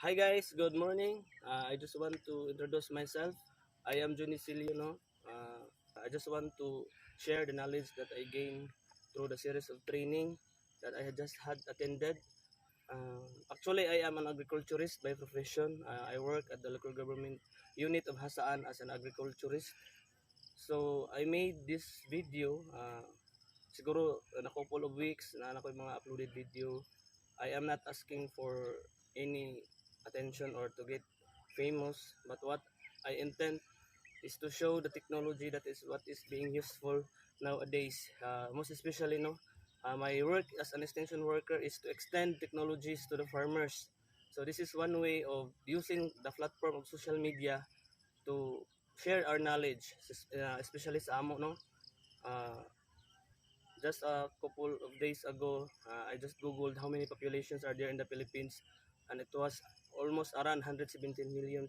Hi guys, good morning. I just want to introduce myself. I am Johnny Silino. I just want to share the knowledge that I gained through the series of training that I had just had attended. Actually, I am an agriculturist by profession. I work at the local government unit of Hasaan as an agriculturist. So I made this video siguro in a couple of weeks na ako yung mga uploaded video. I am not asking for any attention or to get famous, but what I intend is to show the technology that is what is being useful nowadays. Most especially, my work as an extension worker is to extend technologies to the farmers. So this is one way of using the platform of social media to share our knowledge, especially sa amo, no? Uh, just a couple of days ago, I just googled how many populations are there in the Philippines, and it was almost around 117 million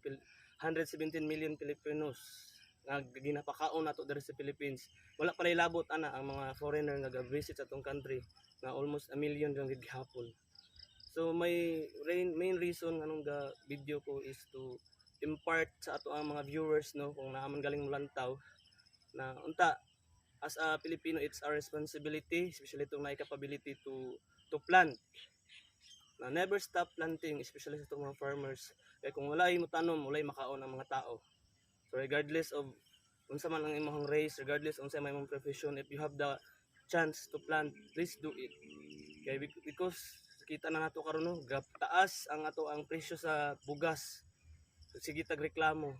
Filipinos nga ginapakaon nato diri sa Philippines. Wala pa labot ana ang mga foreigner nga ga-visit sa atong country nga almost a million lang gihapon. So main reason anong ga video ko is to impart sa ato ang mga viewers, no, kung naaman galing mulantaw na unta as a Filipino, it's our responsibility, especially itong may capability to plant. Na never stop planting, especially sa itong mga farmers. Kaya kung wala mo tanom, wala makaon ang mga tao. So regardless of unsa man ang imong race, regardless unsa man imong profession, if you have the chance to plant, please do it. Kaya because kita na nato karon, no, taas ang ato ang presyo sa bugas. So, sige tag reklamo.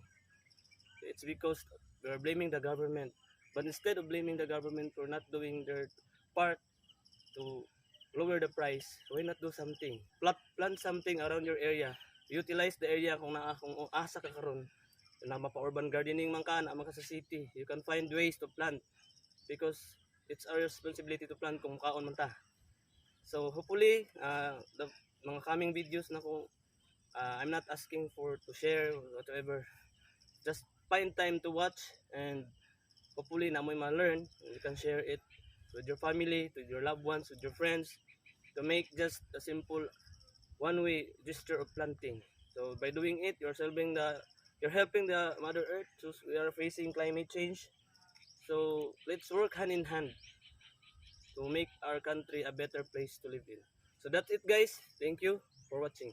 It's because we are blaming the government. But instead of blaming the government for not doing their part to lower the price, why not do something? Plant something around your area. Utilize the area kung asa ka karon. Na mapa-urban gardening man ka, na man ka sa city. You can find ways to plant because it's our responsibility to plant kung kaon man ta. So hopefully, the mga coming videos na kung I'm not asking for to share whatever. Just find time to watch and hopefully na mo ma-learn, you can share it with your family, with your loved ones, with your friends, to make just a simple one-way gesture of planting. So by doing it, you're helping the Mother Earth. So we are facing climate change. So let's work hand in hand to make our country a better place to live in. So that's it, guys. Thank you for watching.